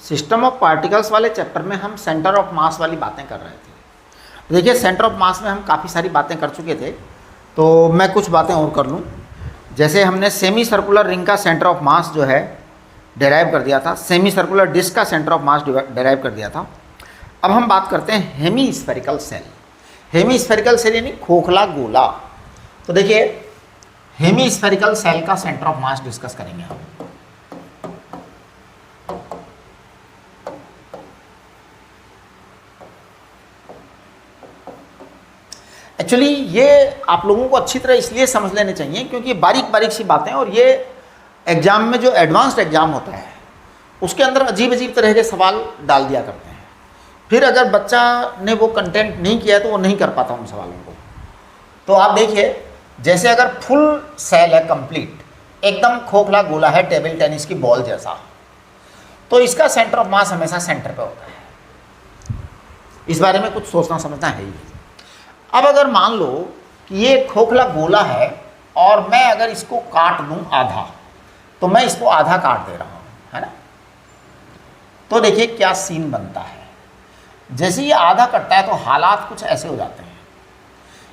System of particles वाले chapter में हम सेंटर ऑफ मास वाली बातें कर रहे थे। देखिए सेंटर ऑफ मास में हम काफ़ी सारी बातें कर चुके थे, तो मैं कुछ बातें और कर लूँ। जैसे हमने सेमी सर्कुलर रिंग का सेंटर ऑफ मास जो है डेराइव कर दिया था, सेमी सर्कुलर डिस्क का सेंटर ऑफ मास डेराइव कर दिया था। अब हम बात करते हैं hemi spherical shell. Hemi spherical shell यानी खोखला गोला। तो देखिए हेमी स्फेरिकल सेल का सेंटर ऑफ मास डिस्कस करेंगे हम। एक्चुअली ये आप लोगों को अच्छी तरह इसलिए समझ लेने चाहिए क्योंकि बारीक बारीक सी बातें, और ये एग्जाम में जो एडवांस्ड एग्जाम होता है उसके अंदर अजीब अजीब तरह के सवाल डाल दिया करते हैं। फिर अगर बच्चा ने वो कंटेंट नहीं किया तो वो नहीं कर पाता उन सवालों को। तो आप देखिए, जैसे अगर फुल सेल है कंप्लीट, एकदम खोखला गोला है टेबल टेनिस की बॉल जैसा, तो इसका सेंटर ऑफ मास हमेशा सेंटर पे होता है। इस बारे में कुछ सोचना समझना है ही। अब अगर मान लो कि ये खोखला गोला है और मैं अगर इसको काट दूं आधा, तो मैं इसको आधा काट दे रहा हूं, है ना। तो देखिए क्या सीन बनता है। जैसे ये आधा कटता है तो हालात कुछ ऐसे हो जाते हैं।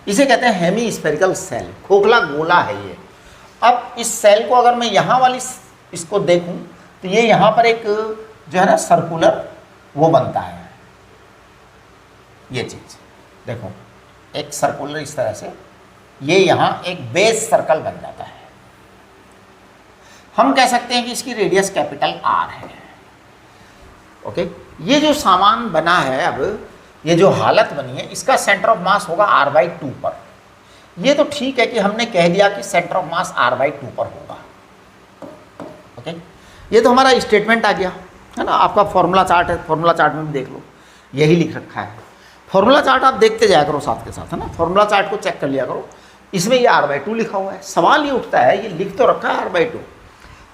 इसे कहते हैं हेमी स्फेरिकल सेल, खोखला गोला है ये। अब इस सेल को अगर मैं यहाँ वाली इसको देखूं तो ये यहाँ पर एक जो है ना सर्कुलर वो बनता है। ये चीज देखो, एक सर्कुलर इस तरह से, ये यहाँ एक बेस सर्कल बन जाता है। हम कह सकते हैं कि इसकी रेडियस कैपिटल आर है। ओके, ये जो सामान बना है, अब ये जो हालत बनी है, इसका सेंटर ऑफ मास होगा r/2 पर। ये तो ठीक है कि हमने कह दिया कि सेंटर ऑफ मास r/2 पर होगा। ओके, ये तो हमारा स्टेटमेंट आ गया, है ना। आपका फॉर्मूला चार्ट है, फॉर्मूला चार्ट में भी देख लो, यही लिख रखा है। फॉर्मूला चार्ट आप देखते जाया करो साथ के साथ, है ना। फॉर्मूला चार्ट को चेक कर लिया करो, इसमें ये r/2 लिखा हुआ है। सवाल ये उठता है, ये लिख तो रखा है r/2,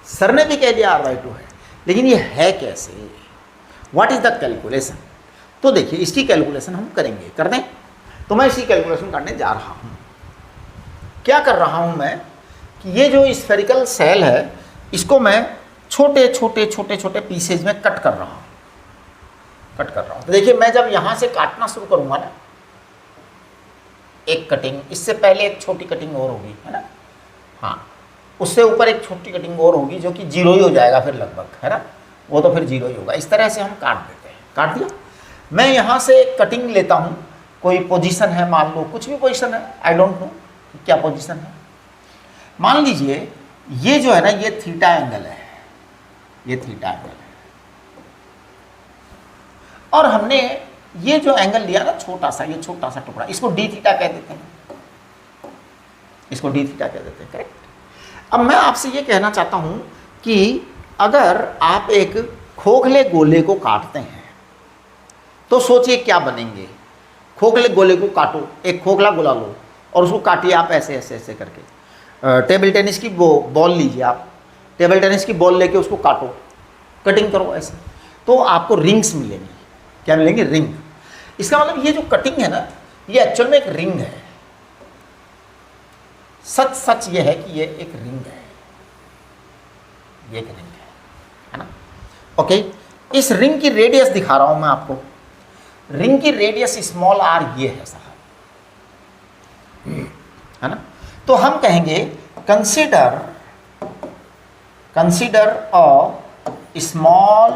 सर ने भी कह दिया r/2 है, लेकिन ये है कैसे, व्हाट इज द कैलकुलेशन। तो देखिए इसकी कैलकुलेशन हम करेंगे, कर दें। तो मैं इसकी कैलकुलेशन करने जा रहा हूँ। क्या कर रहा हूँ मैं कि ये जो स्फेरिकल सेल है इसको मैं छोटे छोटे छोटे छोटे पीसेज में कट कर रहा हूँ, तो देखिए मैं जब यहाँ से काटना शुरू करूँगा ना, एक कटिंग, इससे पहले एक छोटी कटिंग और होगी, है ना। हाँ, उससे ऊपर एक छोटी कटिंग और होगी जो कि जीरो ही हो जाएगा फिर लगभग, है ना। वो तो फिर जीरो ही होगा। इस तरह से हम काट देते हैं। काट दिया, मैं यहाँ से कटिंग लेता हूँ, कोई पोजीशन है, मान लो कुछ भी पोजीशन है, आई डोंट नो क्या पोजीशन है। मान लीजिए ये जो है ना, ये थीटा एंगल है, ये थीटा एंगल है, और हमने ये जो एंगल लिया ना छोटा सा, ये छोटा सा टुकड़ा, इसको डी थीटा कह देते हैं, इसको डी थीटा कह देते हैं, करेक्ट। अब मैं आपसे ये कहना चाहता हूँ कि अगर आप एक खोखले गोले को काटते हैं तो सोचिए क्या बनेंगे। खोखले गोले को काटो, एक खोखला गोला लो और उसको काटिए आप ऐसे ऐसे ऐसे करके। टेबल टेनिस की बॉल लीजिए आप, टेबल टेनिस की बॉल लेके उसको काटो, कटिंग करो ऐसे, तो आपको रिंग्स मिलेंगी। क्या मिलेंगे? रिंग। इसका मतलब ये जो कटिंग है ना, ये एक्चुअल में एक रिंग है। सच ये है कि ये एक रिंग है, ये एक रिंग है ना। ओके, इस रिंग की रेडियस दिखा रहा हूं मैं आपको। रिंग की रेडियस स्मॉल r ये है साहब, है ना। तो हम कहेंगे consider a small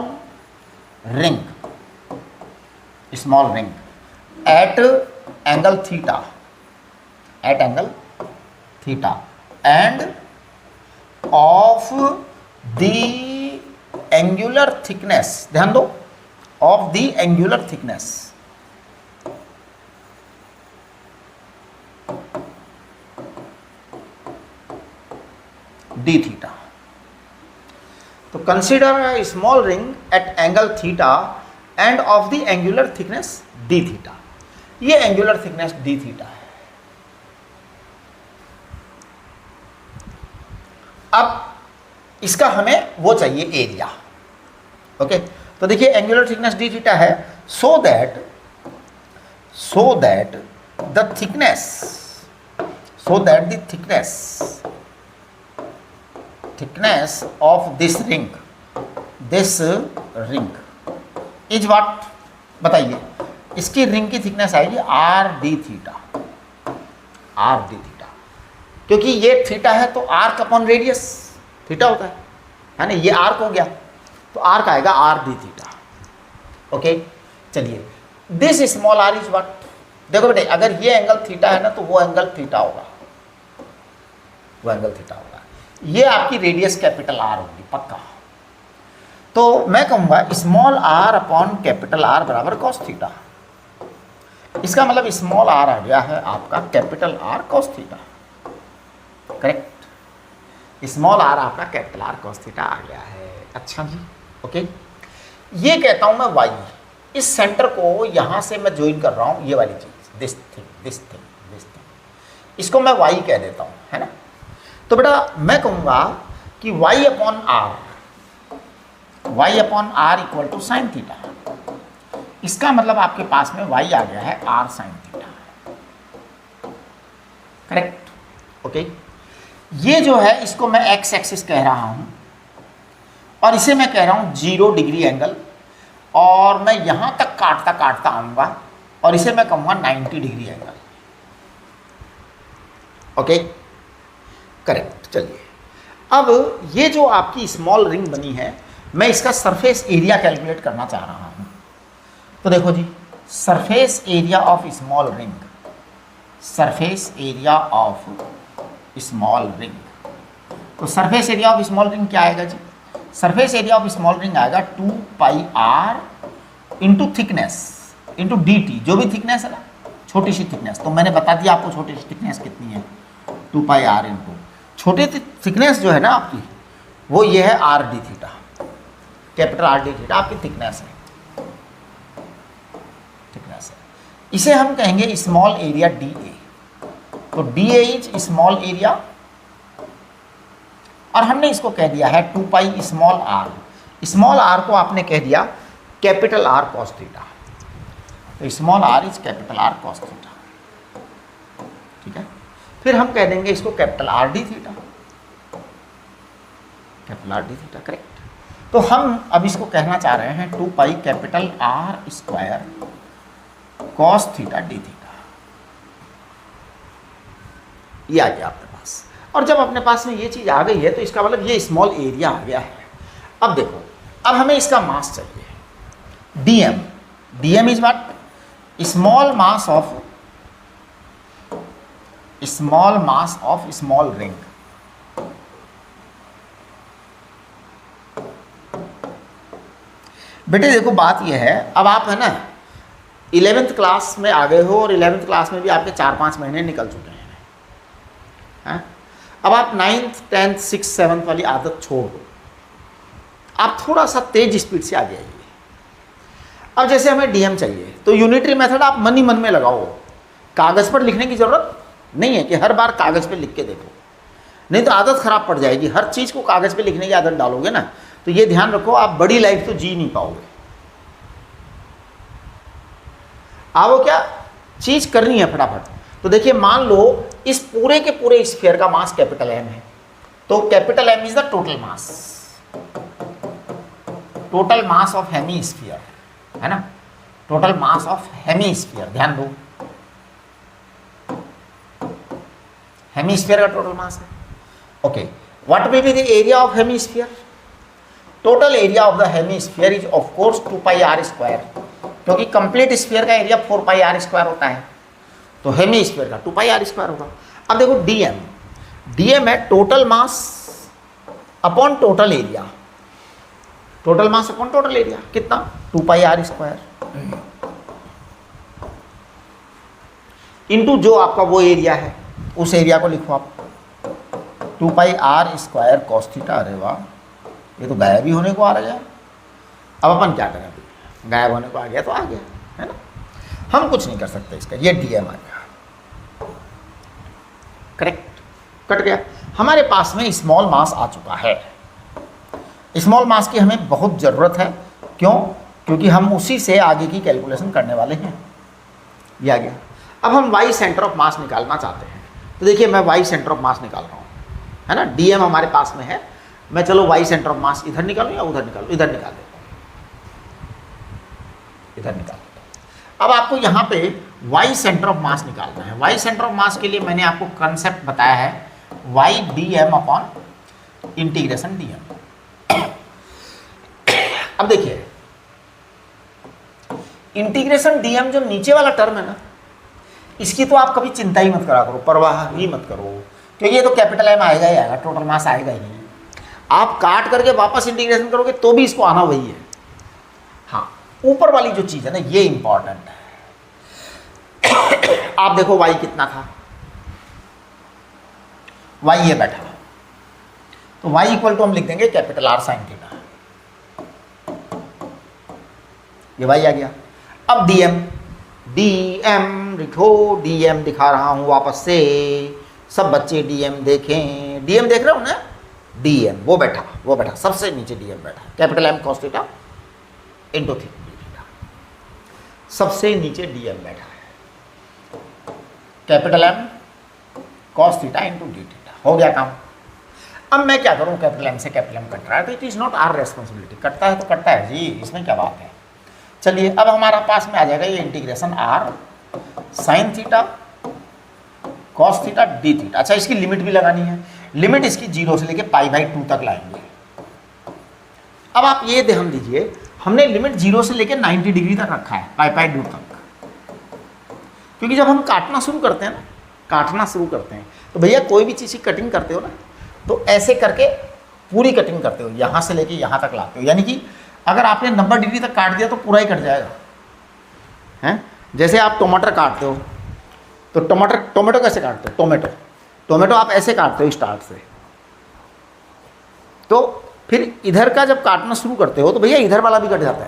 ring at angle theta, and of the angular thickness, ध्यान दो, of the angular thickness d theta. तो consider a small ring at angle theta and of the angular thickness d theta. ये angular thickness d theta है। अब इसका हमें वो चाहिए एरिया। ओके, तो देखिए एंगुलर थिकनेस डी थीटा है, so that the thickness of this ring is what, बताइए, इसकी रिंग की थिकनेस आएगी R D theta, R D theta, क्योंकि ये थीटा है तो आर्क अपॉन रेडियस थीटा होता है ना, ये आर्क हो गया तो आर्क आएगा आर डी थीटा। ओके, चलिए, this small are is what, देखो बेटे अगर ये एंगल थीटा है ना तो वो एंगल थीटा होगा, वो एंगल थीटा होगा, ये आपकी रेडियस कैपिटल आर होगी पक्का। तो मैं कहूँगा small R upon capital R बराबर कॉस थीटा, इसका मतलब स्मॉल आर आ गया है आपका capital R cos theta, correct, small R आपका कैपिटल आर कॉस थीटा आ गया है। अच्छा जी, ओके, ये कहता हूँ मैं वाई, इस सेंटर को यहाँ से मैं ज्वाइन कर रहा हूँ, ये वाली चीज़, this thing, this thing, this thing, इसको मैं वाई कह देता हूँ, है ना। तो बेटा मैं कहूँगा कि Y upon R, Y upon R equal to sine theta, इसका मतलब आपके पास में वाई आ गया है R sine theta, correct, okay. ये जो है इसको मैं एक्स एक्सिस कह रहा हूँ और इसे मैं कह रहा हूँ 0 डिग्री एंगल, और मैं यहाँ तक काटता काटता आऊँगा और इसे मैं कहूँगा 90 डिग्री एंगल, ओके, करेक्ट। चलिए, अब ये जो आपकी स्मॉल रिंग बनी है, मैं इसका सरफेस एरिया कैलकुलेट करना चाह रहा हूँ। तो देखो जी, surface area of small ring, surface area of small ring, तो surface area of small ring क्या आएगा जी, surface area of small ring आएगा 2 pi r into thickness into d t, जो भी थिकनेस है ना, छोटी सी थिकनेस, तो मैंने बता दिया आपको छोटी सी थिकनेस कितनी है, 2 पाई आर इंटू छोटी थिकनेस जो है ना आपकी, वो ये है r D theta, capital R D theta आपकी थिकनेस है, थिकनेस है। इसे हम कहेंगे स्मॉल एरिया डी ए, तो d a is small area, और हमने इसको कह दिया है 2 pi small r, small r को आपने कह दिया कैपिटल आर कॉस थीटा, तो small are is capital R cos theta, ठीक है। फिर हम कह देंगे इसको capital R D theta, capital R D theta, correct. तो हम अब इसको कहना चाह रहे हैं 2 pi capital R square cos theta d theta, ये आ गया आपके पास। और जब अपने पास में ये चीज़ आ गई है तो इसका मतलब ये स्मॉल एरिया आ गया है। अब देखो, अब हमें इसका मास चाहिए, DM, DM is what, small mass of small ring, बेटे देखो बात ये है, अब आप है ना 11th क्लास में आ गए हो और 11th क्लास में भी आपके 4-5 महीने निकल चुके हैं। अब आप 9th 10th 6th 7th वाली आदत छोड़ दो, आप थोड़ा सा तेज स्पीड से आ जाइए। अब जैसे हमें डीएम चाहिए तो यूनिटरी मेथड आप मन ही मन में लगाओ, कागज़ पर लिखने की ज़रूरत नहीं है कि हर बार कागज़ पे लिख के देखो, नहीं तो आदत ख़राब पड़ जाएगी। हर चीज़ को कागज़ पे लिखने की आदत डालोगे ना तो ये ध्यान रखो आप बड़ी लाइफ तो जी नहीं पाओगे। आपको क्या चीज़ करनी है फटाफट। तो देखिए मान लो इस पूरे के पूरे स्फीयर का मास कैपिटल एम है, तो capital M is the total mass of hemisphere, है ना, total mass of hemisphere, ध्यान दो हेमी स्फीयर का टोटल मास है। Okay, what will be the area of hemisphere, total area of the hemisphere is of course 2 pi r square, क्योंकि complete sphere का एरिया 4 pi r square होता है, तो हेमी स्फीयर का 2 pi r square होगा। अब देखो डीएम, डीएम है total mass upon total area, total mass upon total area कितना, 2 पाई आर स्क्वायर इंटू जो आपका वो एरिया है, उस एरिया को लिखो आप 2 pi r square cos theta. अरे वाह, ये तो गायब ही होने को आ रहा है। अब अपन क्या करें, गायब होने को आ गया तो आ गया, है ना, हम कुछ नहीं कर सकते इसका, ये डीएम आ गया, करेक्ट, कट गया। हमारे पास में स्मॉल मास आ चुका है, स्मॉल मास की हमें बहुत ज़रूरत है, क्यों, क्योंकि हम उसी से आगे की कैलकुलेशन करने वाले हैं। ये आ गया। अब हम वाई सेंटर ऑफ मास निकालना चाहते हैं, तो देखिए मैं वाई सेंटर ऑफ मास निकाल रहा हूँ, है ना, डीएम हमारे पास में है, मैं चलो वाई सेंटर ऑफ मास इधर निकालूँ या उधर निकालूँ, इधर निकाल देता हूँ। इधर निकाल देता हूँ। अब आपको यहाँ पे y सेंटर ऑफ मास निकालना है। y सेंटर ऑफ मास के लिए मैंने आपको कंसेप्ट बताया है y dm upon integration dm। अब देखिए इंटीग्रेशन dm जो नीचे वाला टर्म है ना, इसकी तो आप कभी चिंता ही मत करा करो, परवाह ही मत करो, क्योंकि ये तो कैपिटल M आएगा ही आएगा, टोटल मास आएगा ही नहीं। आप काट करके वापस इंटीग्रेशन करोगे तो भी इसको आना वही है। हाँ, ऊपर वाली जो चीज़ है ना ये इंपॉर्टेंट है। आप देखो y कितना था, y ये बैठा, तो y इक्वल टू हम लिख देंगे कैपिटल R साइन थीटा, ये y आ गया। अब dm लिखो, dm दिखा रहा हूं वापस से, सब बच्चे dm देखें, dm देख रहे हो ना, dm वो बैठा सबसे नीचे dm बैठा, capital M cos theta into theta, सबसे नीचे dm बैठा है, capital M cos theta into d theta, हो गया काम। अब मैं क्या करूं, कैपिटल M से कैपिटल M कट रहा है तो it is not our responsibility, कटता है तो कटता है जी, इसमें क्या बात है। चलिए अब हमारा पास में आ जाएगा ये integration r sine theta cos theta d theta. अच्छा, इसकी लिमिट भी लगानी है, लिमिट इसकी 0 से लेके π/2 तक लाएंगे। अब आप ये ध्यान दीजिए, हमने लिमिट 0 से लेके 90 डिग्री तक रखा है, π/2 तक, क्योंकि जब हम काटना शुरू करते हैं तो भैया कोई भी चीज़ की कटिंग करते हो ना तो ऐसे करके पूरी कटिंग करते हो, यहाँ से लेके यहाँ तक लाते हो, यानी कि अगर आपने 90 डिग्री तक काट दिया तो पूरा ही कट जाएगा, हैं। जैसे आप टमाटर काटते हो तो टोमेटो कैसे काटते हो, टोमेटो आप ऐसे काटते हो स्टार्ट से, तो फिर इधर का जब काटना शुरू करते हो तो भैया इधर वाला भी कट जाता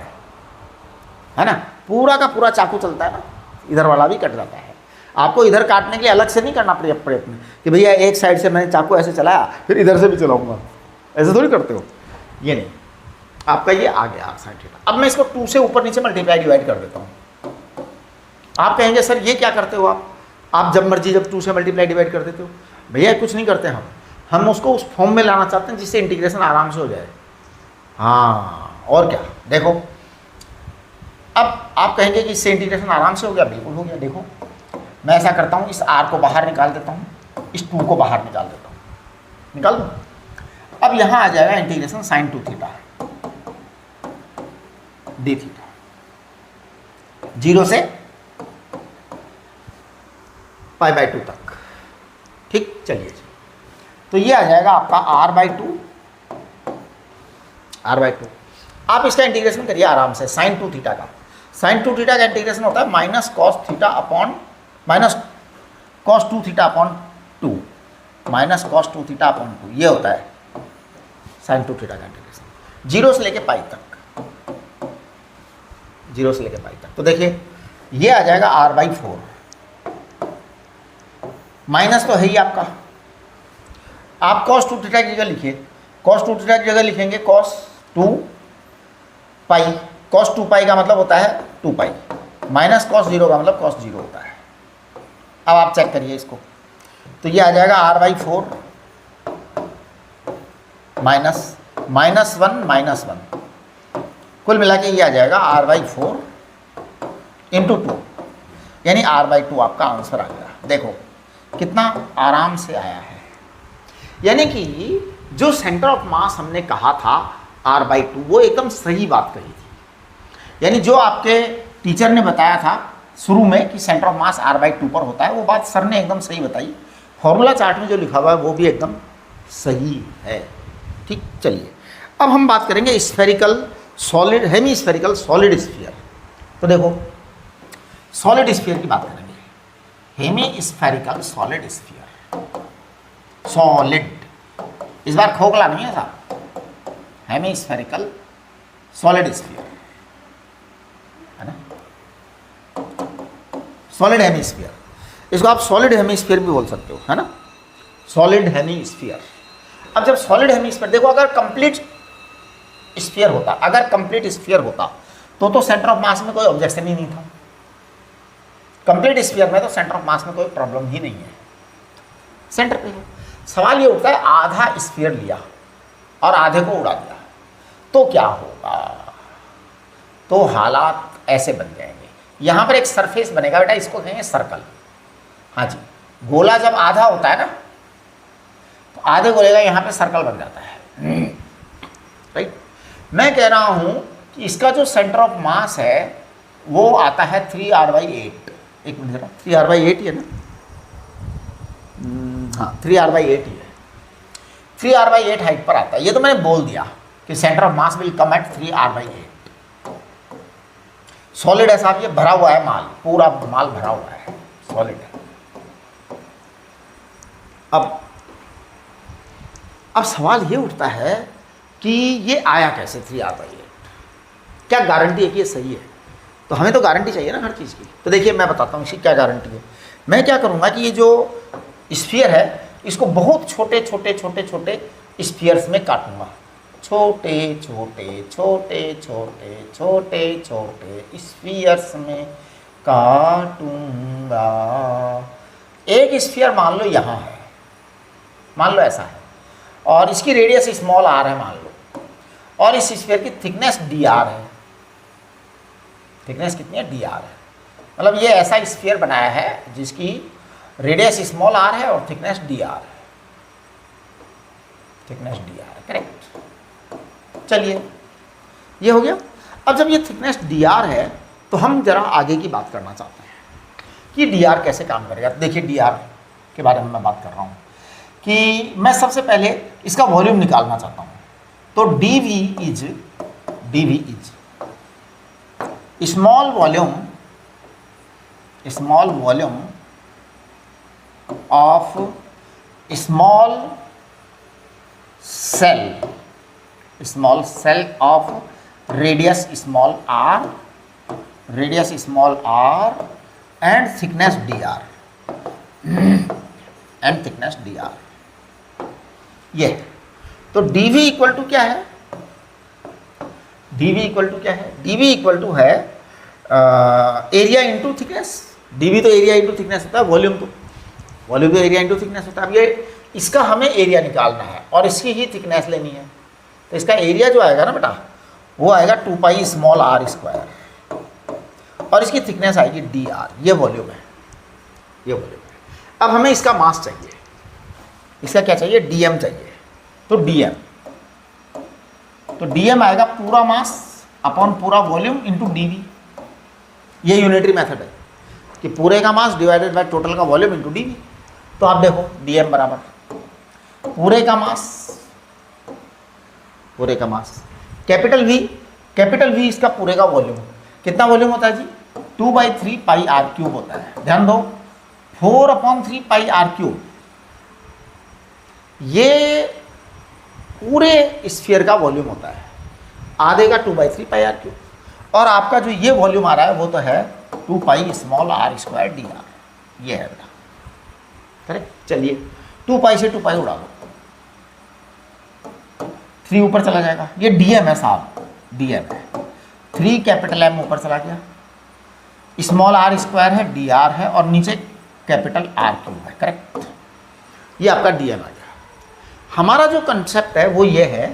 है ना, पूरा का पूरा चाकू चलता है ना, इधर वाला भी कट जाता है। आपको इधर काटने के लिए अलग से नहीं करना प्रयत्न कि भैया एक साइड से मैंने चाकू ऐसे चलाया फिर इधर से भी चलाऊंगा, ऐसे थोड़ी करते हो, ये नहीं, आपका ये आ गया साइन थीटा। अब मैं इसको 2 से ऊपर नीचे मल्टीप्लाई डिवाइड कर देता हूँ। आप कहेंगे सर ये क्या करते हो आप जब मर्जी जब 2 से मल्टीप्लाई डिवाइड कर देते हो। भैया कुछ नहीं करते हम उसको उस फॉर्म में लाना चाहते हैं जिससे इंटीग्रेशन आराम से हो जाए। हाँ, और क्या, देखो अब आप कहेंगे कि इससे इंटीग्रेशन आराम से हो गया, बिल्कुल हो गया। देखो मैं ऐसा करता हूँ, इस r को बाहर निकाल देता हूँ, इस 2 को बाहर निकाल देता हूँ, निकाल दूँ। अब यहाँ आ जाएगा integration sine 2 theta d theta, 0 से π/2 तक, ठीक। चलिए जी, तो ये आ जाएगा आपका r/2। आप इसका इंटीग्रेशन करिए आराम से, साइन 2 थीटा का। साइन 2 थीटा का इंटीग्रेशन होता है minus cos 2 theta upon 2, minus cos 2 theta upon 2, ये होता है साइन 2 थीटा का इंटीग्रेशन 0 से लेके पाई तक, 0 से लेके पाई तक। तो देखिए ये आ जाएगा r/4, माइनस तो है ही आपका। आप cos 2 थीटा की जगह लिखिए, cos 2 थीटा की जगह लिखेंगे cos 2 पाई, cos 2 पाई का मतलब होता है 2 पाई, माइनस cos 0 का मतलब cos 0 होता है। अब आप चेक करिए इसको, तो ये आ जाएगा r/4 माइनस 1, कुल मिला के ये आ जाएगा r/4 इंटू 2, यानी r/2 आपका आंसर आ गया। देखो कितना आराम से आया है, यानी कि जो सेंटर ऑफ मास हमने कहा था r/2 वो एकदम सही बात कही थी। यानी जो आपके टीचर ने बताया था शुरू में कि सेंटर ऑफ मास r/2 पर होता है, वो बात सर ने एकदम सही बताई। फॉर्मूला चार्ट में जो लिखा हुआ है वो भी एकदम सही है, ठीक। चलिए अब हम बात करेंगे spherical solid, hemi solid sphere. तो देखो सॉलिड स्फीयर की बात करेंगे, hemispherical solid sphere, solid, इस बार खोखला नहीं है साहब, हेमी स्फेरिकल सॉलिड स्फीयर है ना, सॉलिड हेमीस्फीयर, इसको आप सॉलिड हेमीस्फीयर भी बोल सकते हो, है ना, सॉलिड हेमीस्फीयर। अब जब सॉलिड हेमीस्फीयर, देखो अगर कंप्लीट स्फीयर होता, तो सेंटर ऑफ मास में कोई ऑब्जेक्शन ही नहीं था। कंप्लीट स्फीयर में तो सेंटर ऑफ मास में कोई प्रॉब्लम ही नहीं है, सेंटर पे है। सवाल ये उठता है आधा स्फीयर लिया और आधे को उड़ा दिया तो क्या होगा, तो हालात ऐसे बन जाएंगे। यहाँ पर एक सरफेस बनेगा बेटा, इसको कहेंगे सर्कल। हाँ जी, गोला जब आधा होता है ना, तो आधे गोले का यहाँ पे सर्कल बन जाता है, राइट। मैं कह रहा हूँ कि इसका जो सेंटर ऑफ मास है वो आता है 3r/8। एक मिनट जरा, 3r/8 ही है ना? हाँ 3r/8 ही है, 3r/8 हाइट पर आता है। ये तो मैंने बोल दिया कि centre of mass will come at 3r/8। Solid है साहब, ये भरा हुआ है माल, पूरा माल भरा हुआ है, सॉलिड है। अब सवाल ये उठता है कि ये आया कैसे 3r/8? क्या गारंटी है कि ये सही है? तो हमें तो गारंटी चाहिए ना हर चीज़ की। तो देखिए मैं बताता हूँ इसकी क्या गारंटी है। मैं क्या करूँगा कि ये जो स्फीयर है इसको बहुत छोटे छोटे छोटे छोटे स्फीयर्स में काटूंगा, छोटे छोटे छोटे छोटे छोटे छोटे स्फीयर्स में काटूंगा। एक स्फीयर मान लो यहाँ है, मान लो ऐसा है, और इसकी रेडियस स्मॉल r है मान लो, और इस स्फीयर की थिकनेस dr है। थिकनेस कितनी है? dr है। मतलब ये ऐसा स्फीयर बनाया है जिसकी रेडियस स्मॉल r है और थिकनेस dr है, थिकनेस dr है, करेक्ट। चलिए ये हो गया। अब जब ये थिकनेस dr है तो हम जरा आगे की बात करना चाहते हैं कि dr कैसे काम करेगा। देखिए dr के बारे में मैं बात कर रहा हूँ कि मैं सबसे पहले इसका वॉल्यूम निकालना चाहता हूँ। तो dv is small volume of small cell of radius small r and thickness dr ये। तो dv इक्वल टू क्या है? dv इक्वल टू है एरिया इंटू थिकनेस। dv तो एरिया इंटू थिकनेस होता है, वॉल्यूम तो एरिया इंटू थिकनेस होता है। अब ये इसका हमें एरिया निकालना है और इसकी ही थिकनेस लेनी है। तो इसका एरिया जो आएगा ना बेटा वो आएगा 2π स्मॉल r², और इसकी थिकनेस आएगी dr। ये वॉल्यूम है, अब हमें इसका मास चाहिए, इसका क्या चाहिए? dm चाहिए। तो dm आएगा पूरा मास अपॉन पूरा वॉल्यूम इंटू dv। ये यूनिटरी मेथड है कि पूरे का मास डिवाइडेड बाय टोटल का वॉल्यूम इंटू dv। तो आप देखो dm बराबर पूरे का मास कैपिटल V इसका पूरे का वॉल्यूम। कितना वॉल्यूम होता है जी? 2/3πr³ होता है। ध्यान दो 4/3πr³। ये पूरे स्फीयर का वॉल्यूम होता है, आधे का 2/3πr³। और आपका जो ये वॉल्यूम आ रहा है वो तो है 2π स्मॉल r² dr। ये है बेटा, करेक्ट। चलिए 2π से 2π उड़ा दो, 3 ऊपर चला जाएगा। ये dm है साहब, dm है। 3 कैपिटल M ऊपर चला गया, स्मॉल r² है, dr है, और नीचे कैपिटल R³ है, करेक्ट। ये आपका dm आ गया। हमारा जो कंसेप्ट है वो ये है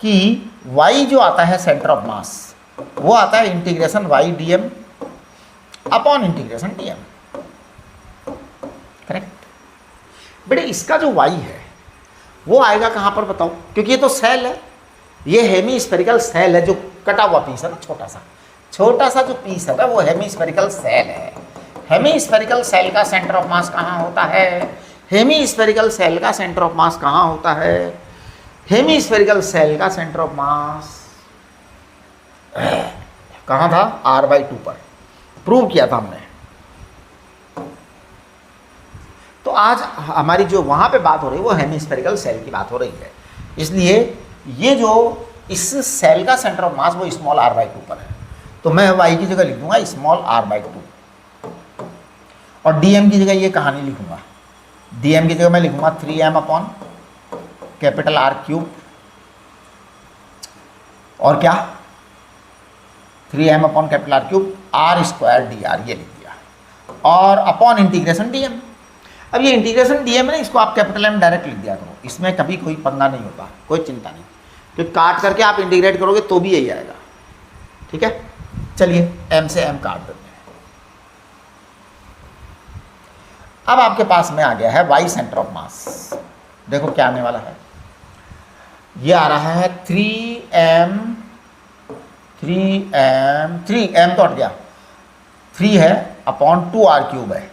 कि y जो आता है सेंटर ऑफ मास वो आता है integration y dm upon integration dm, correct. बेटे इसका जो y है वो आएगा कहाँ पर बताओ? क्योंकि ये तो सेल है, ये हेमीस्फेरिकल सेल है, जो कटा हुआ पीस है ना, छोटा सा जो पीस है ना वो हेमीस्फेरिकल सेल है। हेमीस्फेरिकल सेल का सेंटर ऑफ मास कहाँ होता है? हेमीस्फेरिकल सेल का सेंटर ऑफ मास कहाँ होता है? हेमीस्फेरिकल सेल का सेंटर ऑफ मास कहाँ था? r/2 पर। प्रूव किया था हमने। तो आज हमारी जो वहाँ पे बात हो रही है वो हेमीस्फेरिकल सेल की बात हो रही है। इसलिए ये जो इस सेल का सेंटर ऑफ मास वो स्मॉल r/2 पर है। तो मैं y की जगह लिख दूंगा स्मॉल r/2, और dm की जगह ये कहानी लिखूंगा। dm की जगह मैं लिखूंगा 3m अपॉन कैपिटल R³, और क्या 3m upon capital R³ r² dr, ये लिख दिया, और अपॉन इंटीग्रेशन dm। अब ये इंटीग्रेशन dm है ना, इसको आप कैपिटल M डायरेक्ट लिख दिया करो, इसमें कभी कोई पंगा नहीं होता, कोई चिंता नहीं। तो काट करके आप इंटीग्रेट करोगे तो भी यही आएगा, ठीक है। चलिए m से m काट देते हैं। अब आपके पास में आ गया है y सेंटर ऑफ मास। देखो क्या आने वाला है, ये आ रहा है 3m 3m तो हट गया, 3 है अपॉन 2r³ है,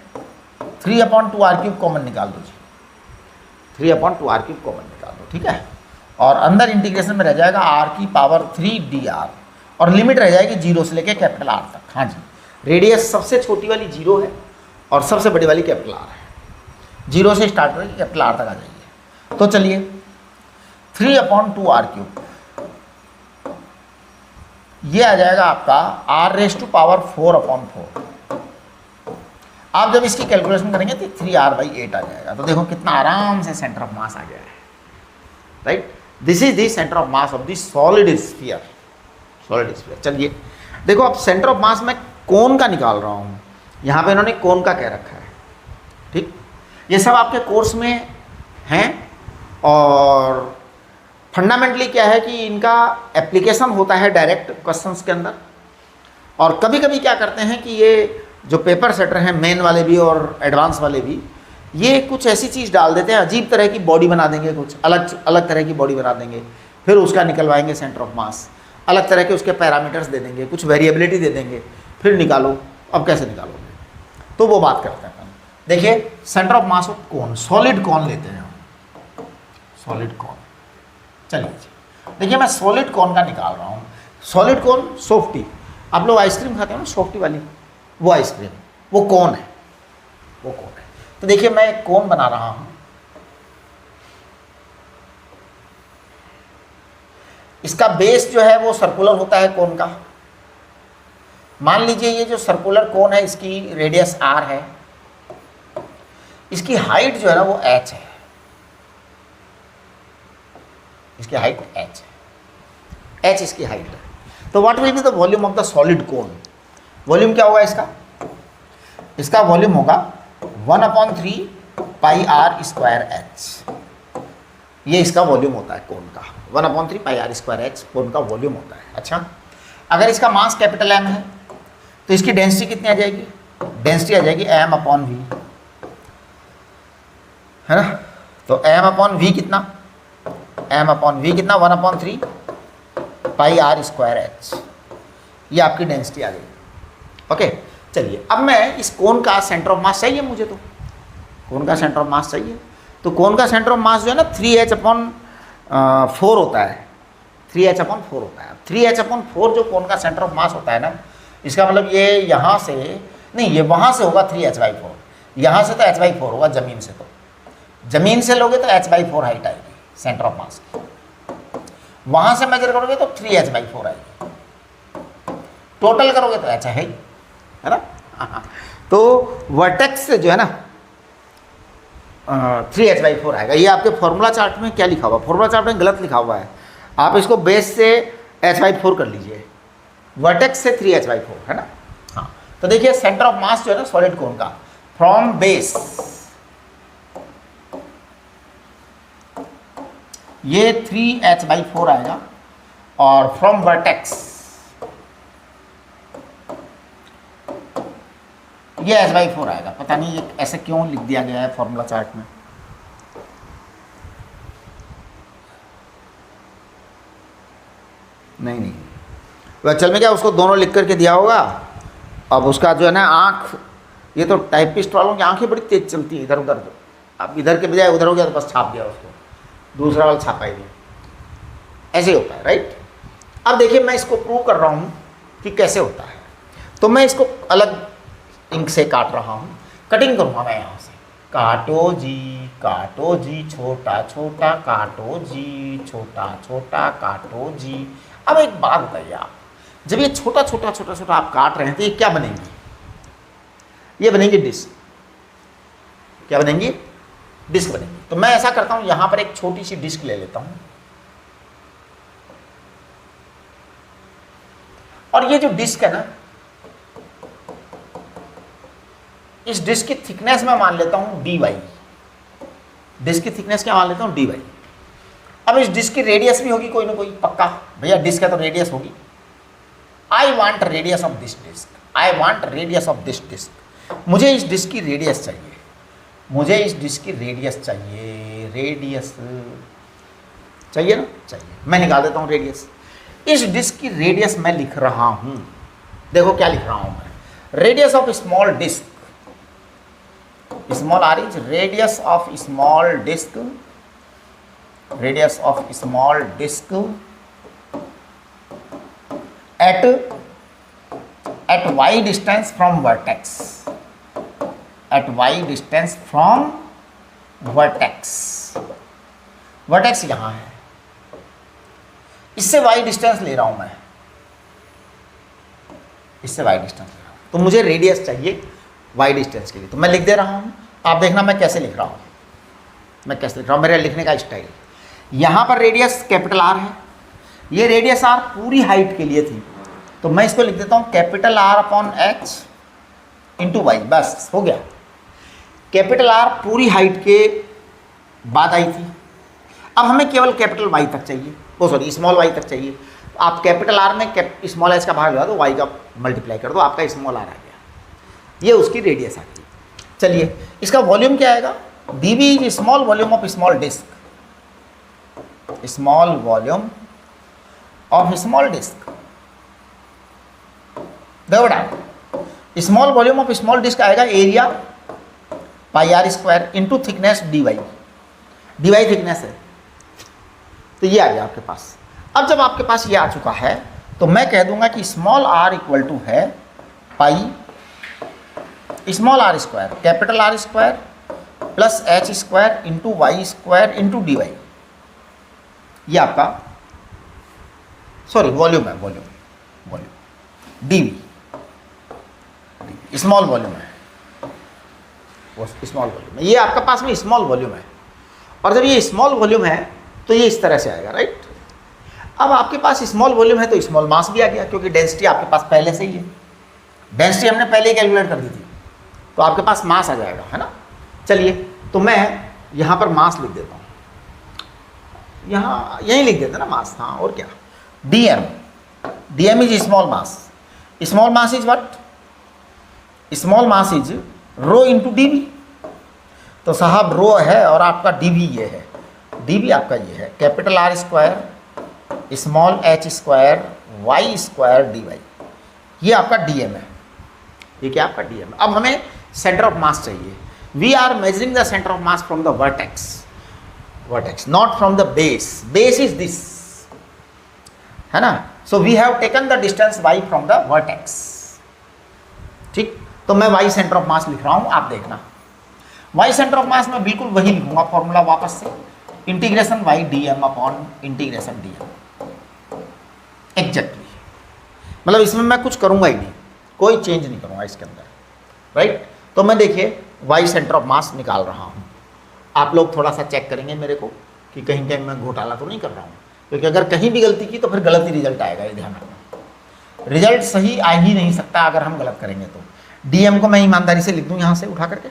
3/2r³ कॉमन निकाल दो जी, 3/2r³ कॉमन निकाल दो, ठीक है। और अंदर इंटीग्रेशन में रह जाएगा r³ 3dr और लिमिट रह जाएगी 0 से लेके कैपिटल R तक। हाँ जी, रेडियस सबसे छोटी वाली 0 है और सबसे बड़ी वाली कैपिटल R है। 0 से स्टार्ट करके कैपिटल R तक आ जाइए। तो चलिए 3/2r³, ये आ जाएगा आपका r⁴/4। आप जब इसकी कैलकुलेशन करेंगे तो 3r/8 आ जाएगा। तो देखो कितना आराम से सेंटर ऑफ मास आ गया है, right. This is the centre of mass of the solid sphere, solid sphere. चलिए देखो, अब सेंटर ऑफ मास मैं कोन का निकाल रहा हूँ, यहाँ पे इन्होंने कोन का कह रखा है, ठीक। ये सब आपके कोर्स में हैं और फंडामेंटली क्या है कि इनका एप्लीकेशन होता है डायरेक्ट क्वेश्चंस के अंदर। और कभी कभी क्या करते हैं कि ये जो पेपर सेटर हैं, मेन वाले भी और एडवांस वाले भी, ये कुछ ऐसी चीज़ डाल देते हैं, अजीब तरह की बॉडी बना देंगे, कुछ अलग अलग तरह की बॉडी बना देंगे, फिर उसका निकलवाएंगे सेंटर ऑफ मास, अलग तरह के उसके पैरामीटर्स दे देंगे, कुछ वेरिएबिलिटी दे देंगे, फिर निकालो। अब कैसे निकालोगे, तो वो बात करते हैं। देखिए centre of mass of cone, solid कोन लेते हैं हम, सॉलिड कोन। चलिए जी, देखिए मैं सॉलिड कोन का निकाल रहा हूँ। सॉलिड कोन सॉफ्टी, आप लोग आइसक्रीम खाते हो ना सॉफ्टी वाली, वो आइसक्रीम, वो कोन है, वो कोन है। तो देखिए मैं एक कोन बना रहा हूँ, इसका बेस जो है वो सर्कुलर होता है कोन का। मान लीजिए ये जो सर्कुलर कोन है, इसकी रेडियस r है, इसकी हाइट जो है ना वो h है, इसकी हाइट h है, h इसकी हाइट है। तो what will be the volume of the solid cone? Volume क्या होगा इसका? इसका वॉल्यूम होगा 1/3 πr²h। ये इसका वॉल्यूम होता है कोन का, 1/3 πr²h कोन का वॉल्यूम होता है। अच्छा, अगर इसका मास कैपिटल M है तो इसकी डेंसिटी कितनी आ जाएगी? डेंसिटी आ जाएगी m/v, है ना। तो m/v कितना? m/v कितना? 1/3 πr²h, ये आपकी डेंसिटी आ गई। ओके, चलिए अब मैं इस कोन का सेंटर ऑफ मास चाहिए मुझे, तो कोन का सेंटर ऑफ मास चाहिए। तो कोन का सेंटर ऑफ मास जो है ना 3h/4 होता है, 3h/4 होता है। 3h/4 जो कोन का सेंटर ऑफ मास होता है ना, इसका मतलब ये यहाँ से नहीं, ये वहाँ से होगा 3h/4, यहाँ से तो h/4 होगा ज़मीन से। तो ज़मीन से लोगे तो h/4 हाइट आएगी सेंटर ऑफ मास की, वहाँ से मेजर करोगे तो 3h/4 आएगी, टोटल करोगे तो h है ना। तो वर्टेक्स से जो है ना 3h/4 आएगा। ये आपके फॉर्मूला चार्ट में क्या लिखा हुआ? फॉर्मूला चार्ट में गलत लिखा हुआ है, आप इसको बेस से h/4 कर लीजिए, वर्टेक्स से 3h/4, है ना। हाँ, तो देखिए सेंटर ऑफ मास जो है ना सॉलिड कोन का, फ्रॉम बेस ये 3h/4 आएगा और फ्रॉम वर्टेक्स ये h/4 आएगा। पता नहीं ये ऐसे क्यों लिख दिया गया है फॉर्मूला चार्ट में। नहीं, तो एक्चुअल में क्या उसको दोनों लिख करके दिया होगा। अब उसका जो है ना आँख, ये तो टाइपिस्ट वालों की आँखें बड़ी तेज चलती है, इधर उधर। अब इधर के बजाय उधर हो गया तो बस छाप दिया उसको, दूसरा वाला छापा ही नहीं। ऐसे ही होता है, राइट। अब देखिए मैं इसको प्रूव कर रहा हूँ कि कैसे होता है। तो मैं इसको अलग इंक से काट रहा हूँ, कटिंग करूँगा मैं यहाँ से। काटो जी छोटा छोटा, काटो जी छोटा छोटा, काटो जी। अब एक बात बताइए आप, जब ये छोटा छोटा छोटा छोटा आप काट रहे हैं तो ये क्या बनेंगी? ये बनेंगी डिस्क। क्या बनेंगी? डिस्क बनेंगी। तो मैं ऐसा करता हूँ, यहाँ पर एक छोटी सी डिस्क ले लेता हूँ और ये जो डिस्क है ना, इस डिस्क की थिकनेस में मान लेता हूँ dy। डिस्क की थिकनेस क्या मान लेता हूँ? dy। अब इस डिस्क की रेडियस भी होगी कोई ना कोई, पक्का भैया डिस्क है तो रेडियस होगी। I want radius of this disc, I want radius of this disc, मुझे इस डिस्क की रेडियस चाहिए, मुझे इस डिस्क की रेडियस चाहिए, रेडियस चाहिए ना, चाहिए। मैं निकाल देता हूँ रेडियस। इस डिस्क की रेडियस मैं लिख रहा हूँ, देखो क्या लिख रहा हूँ मैं, radius of small disc, small are is radius of small disc, radius of small disc at y distance from vertex, at y distance from vertex, vertex यहां है, इससे y डिस्टेंस ले रहा हूं मैं, इससे y डिस्टेंस ले रहा हूं, तो मुझे रेडियस चाहिए y डिस्टेंस के लिए, तो मैं लिख दे रहा हूं। आप देखना मैं कैसे लिख रहा हूं, मैं कैसे लिख रहा हूं, मेरे लिखने का स्टाइल। यहां पर रेडियस कैपिटल R है, ये रेडियस R पूरी हाइट के लिए थी, तो मैं इसको लिख देता हूं capital R upon H into y, बस हो गया। कैपिटल R पूरी हाइट के बाद आई थी, अब हमें केवल कैपिटल Y तक चाहिए, वो सॉरी स्मॉल y तक चाहिए। आप कैपिटल R में स्मॉल h का भाग लगा दो, y का मल्टीप्लाई कर दो, आपका स्मॉल r आ गया, ये उसकी रेडियस आ गई। चलिए इसका वॉल्यूम क्या आएगा, dv is small volume of small disc, small volume of small disc, देखो बेटा small volume of small disc आएगा area pi r square into thickness dy, dy thickness है, तो ये आ गया आपके पास। अब जब आपके पास ये आ चुका है तो मैं कह दूंगा कि स्मॉल r इक्वल टू है pi small r square capital R square plus h square into y square into dy, ये आपका सॉरी वॉल्यूम है, volume volume dv small volume है, वो स्मॉल वॉल्यूम है, ये आपका पास में स्मॉल वॉल्यूम है। और जब ये स्मॉल वॉल्यूम है तो ये इस तरह से आएगा, राइट। अब आपके पास स्मॉल वॉल्यूम है तो स्मॉल मास भी आ गया, क्योंकि डेंसिटी आपके पास पहले से ही है, डेंसिटी हमने पहले ही कैलकुलेट कर दी थी, तो आपके पास मास आ जाएगा, है ना। चलिए तो मैं यहाँ पर मास लिख देता हूँ, यहाँ यहीं लिख देते ना मास, हाँ और क्या, dm is small mass, small mass is what, small mass is rho into dv, तो साहब रो है और आपका dv ये है, dv आपका ये है capital R square small h square y square dy, ये आपका dm है, ये क्या आपका dm है। अब हमें सेंटर ऑफ मास चाहिए, we are measuring the centre of mass from the vertex, vertex not from the base, base is this, है ना। So we have taken the distance y from the vertex, ठीक। तो मैं y centre of मास लिख रहा हूं, आप देखना y सेंटर ऑफ मास में बिल्कुल वही लिखूंगा फॉर्मूला वापस से, integration y dm upon integration dm, exactly, मतलब इसमें मैं कुछ करूंगा ही नहीं, कोई चेंज नहीं करूंगा इसके अंदर, राइट। तो मैं देखिए y सेंटर ऑफ मास निकाल रहा हूं, आप लोग थोड़ा सा चेक करेंगे मेरे को कि कहीं कहीं मैं घोटाला तो नहीं कर रहा हूं, क्योंकि अगर कहीं भी गलती की तो फिर गलत ही रिजल्ट आएगा, ये ध्यान रखना, रिजल्ट सही आ ही नहीं सकता अगर हम गलत करेंगे तो। dm को मैं ईमानदारी से लिख दूं यहाँ से उठा करके,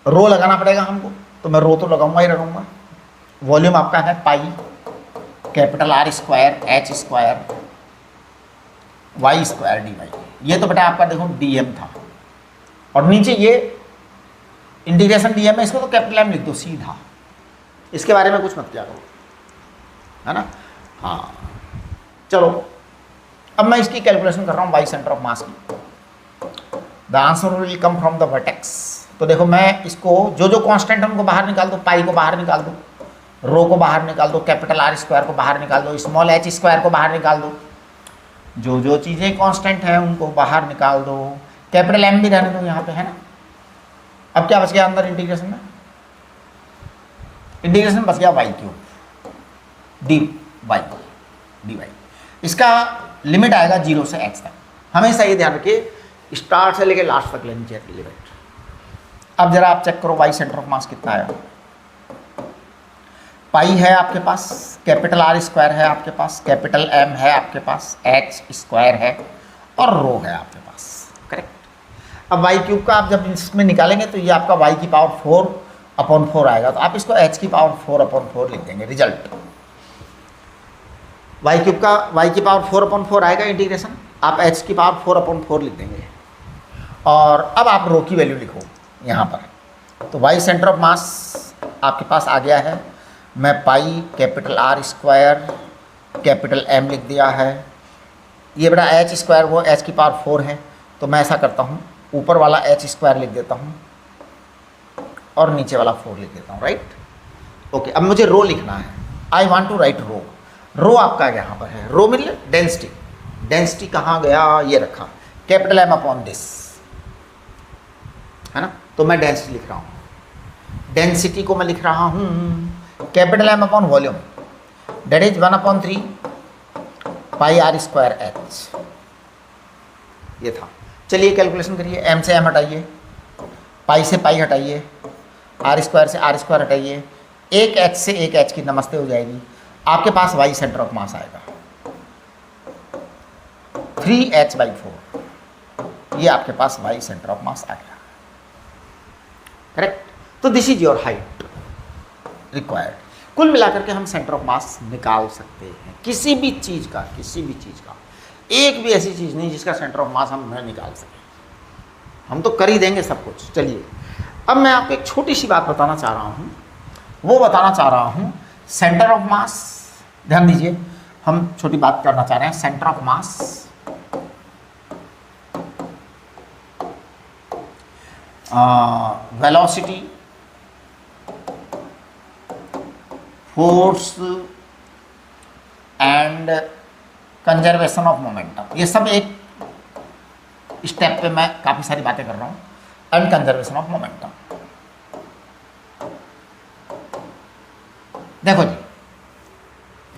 रो लगाना पड़ेगा हमको, तो मैं रो तो लगाऊंगा ही लगाऊंगा। वॉल्यूम आपका है pi capital R square h square y square dy, ये तो बेटा आपका देखो dm था, और नीचे ये इंटीग्रेशन dm है, इसको तो कैपिटल M लिख दो सीधा, इसके बारे में कुछ मत क्या करो, है ना। हाँ चलो अब मैं इसकी कैलकुलेशन कर रहा हूँ y सेंटर ऑफ मास की, the answer will come from the vertex. तो देखो मैं इसको जो जो कांस्टेंट है उनको बाहर निकाल दो, पाई को बाहर निकाल दो, रो को बाहर निकाल दो, कैपिटल R स्क्वायर को बाहर निकाल दो, स्मॉल h स्क्वायर को बाहर निकाल दो, जो जो चीज़ें कांस्टेंट हैं उनको बाहर निकाल दो, कैपिटल M भी रहने दो यहाँ पे, है ना। अब क्या बच गया अंदर इंटीग्रेशन में, इंटीग्रेशन बच गया y क्यूब dy, इसका लिमिट आएगा 0 से h तक, हमेशा ये ध्यान रखिए स्टार्ट से लेके लास्ट तक लेनी चाहिए लिमिट। अब जरा आप चेक करो y सेंटर ऑफ मास कितना आया, पाई है आपके पास, कैपिटल R स्क्वायर है आपके पास, कैपिटल M है आपके पास, h स्क्वायर है और रो है आपके पास, करेक्ट। अब y क्यूब का आप जब इसमें निकालेंगे तो ये आपका y की पावर 4/4 आएगा, तो आप इसको h की पावर 4/4 लिख देंगे, रिजल्ट y क्यूब का y की पावर 4/4 आएगा इंटीग्रेशन, आप h की पावर 4/4 लिख देंगे। और अब आप रो की वैल्यू लिखो यहाँ पर। तो वाई सेंटर ऑफ मास आपके पास आ गया है। मैं pi capital R square capital M लिख दिया है। ये बड़ा h स्क्वायर वो h की पावर 4 है, तो मैं ऐसा करता हूँ, ऊपर वाला h स्क्वायर लिख देता हूँ और नीचे वाला 4 लिख देता हूँ, राइट। ओके, अब मुझे रो लिखना है। आई वॉन्ट टू राइट रो। रो आपका यहाँ पर है, रो मिल डेंसिटी। डेंसिटी कहाँ गया, ये रखा, कैपिटल M अपॉन दिस, है ना। तो मैं डेंसिटी लिख रहा हूँ। डेंसिटी को मैं लिख रहा हूँ capital M upon volume, that is 1/3 pi R square H। ये था। चलिए कैलकुलेशन करिए। M से M हटाइए, पाई से पाई हटाइए, R स्क्वायर से R स्क्वायर हटाइए, एक H से एक H की नमस्ते हो जाएगी। आपके पास वाई सेंटर ऑफ मास आएगा 3h/4। ये आपके पास वाई सेंटर ऑफ मास आ गया, करेक्ट। तो this is your height required. कुल मिलाकर के हम सेंटर ऑफ मास निकाल सकते हैं किसी भी चीज़ का, किसी भी चीज़ का। एक भी ऐसी चीज़ नहीं जिसका सेंटर ऑफ मास हम न निकाल सकें। हम तो कर ही देंगे सब कुछ। चलिए, अब मैं आपको एक छोटी सी बात बताना चाह रहा हूँ। वो बताना चाह रहा हूँ सेंटर ऑफ मास। ध्यान दीजिए, हम छोटी बात करना चाह रहे हैं। Centre of mass velocity, force and conservation of momentum, ये सब एक स्टेप पे मैं काफ़ी सारी बातें कर रहा हूँ। And conservation of momentum. देखो जी,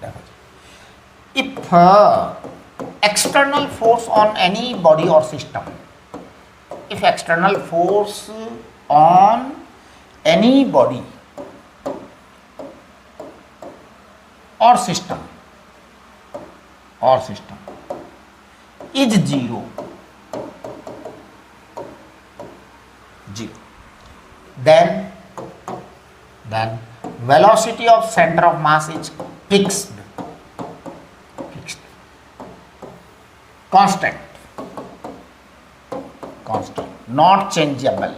देखो जी, if external force on any body और system, if external force on any body or system is zero, then velocity of center of mass is fixed, constant, not changeable,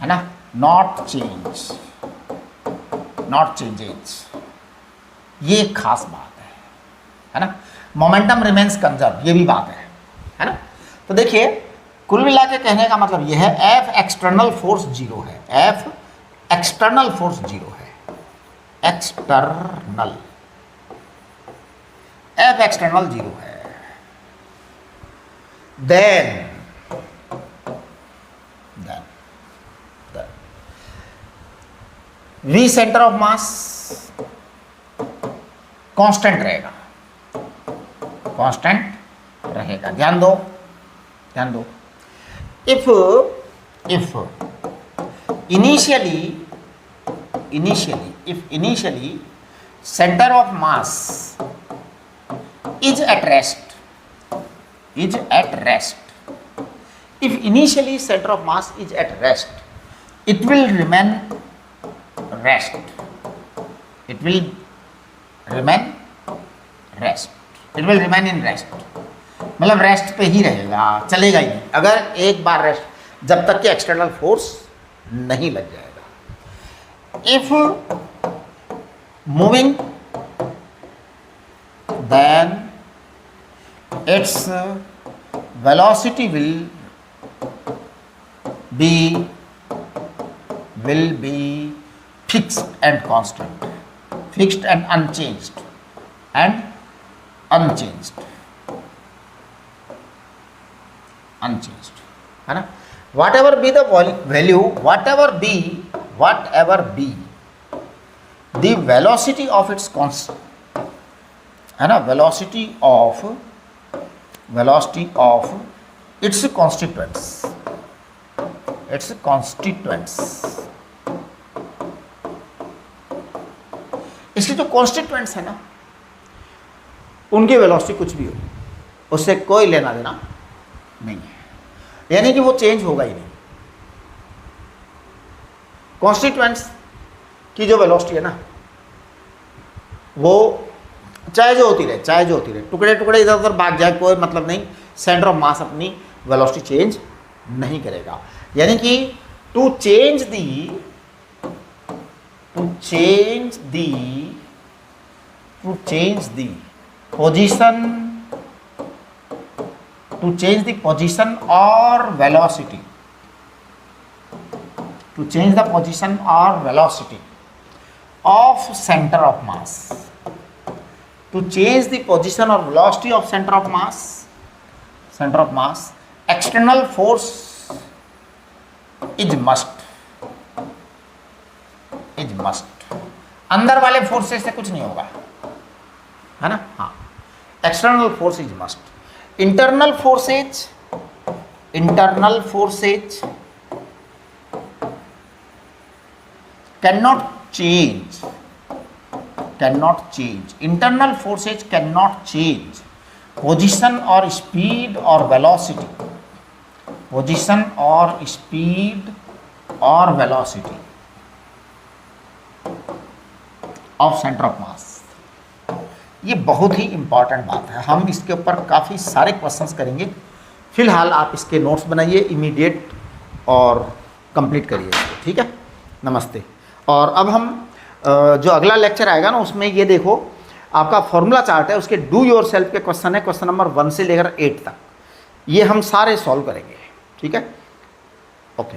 है ना, not changes. ये खास बात है ना। मोमेंटम रिमेन्स कंजर्व, ये भी बात है ना। तो देखिए, कुल मिला के कहने का मतलब ये है, एफ एक्सटर्नल फोर्स जीरो है। एफ एक्सटर्नल फोर्स जीरो है। एक्सटर्नल, एफ एक्सटर्नल जीरो है। Then we centre of mass constant रहेगा, कांस्टेंट रहेगा। ध्यान दो, ध्यान दो। If initially centre of mass is at rest, if initially center of mass is at rest, it will remain rest, it will remain in rest, मतलब rest पे ही रहेगा, चलेगा ही नहीं अगर एक बार रेस्ट, जब तक कि एक्सटर्नल फोर्स नहीं लग जाएगा। If moving then its velocity will be fixed and constant, fixed and unchanged, है ना। whatever be the value, whatever be the velocity of its constant, है ना, velocity of its constituents, इसके जो कॉन्स्टिट्यूएंट्स है ना, उनकी वेलोसिटी कुछ भी हो, उससे कोई लेना देना नहीं है, यानी कि वो चेंज होगा ही नहीं। कॉन्स्टिट्यूएंट्स की जो वेलोसिटी है ना, वो चाहे जो होती रहे, टुकड़े टुकड़े इधर उधर भाग जाए, कोई मतलब नहीं, सेंटर ऑफ मास अपनी वेलोसिटी चेंज नहीं करेगा। यानी कि टू चेंज द पोजीशन और velocity, of center of mass, to change the position or velocity of center of mass, external force is must, अंदर वाले फोर्सेस से कुछ नहीं होगा, है ना। हाँ, external force is must. Internal forces cannot change, internal forces cannot change position or speed or velocity, of center of mass। ये बहुत ही इंपॉर्टेंट बात है, हम इसके ऊपर काफ़ी सारे क्वेश्चंस करेंगे। फिलहाल आप इसके नोट्स बनाइए इमीडिएट और कंप्लीट करिए इसको, ठीक है। नमस्ते। और अब हम जो अगला लेक्चर आएगा ना, उसमें ये देखो आपका फॉर्मूला चार्ट है, उसके डू योर सेल्फ के क्वेश्चन है, क्वेश्चन नंबर 1 से लेकर 8 तक, ये हम सारे सॉल्व करेंगे, ठीक है। ओके।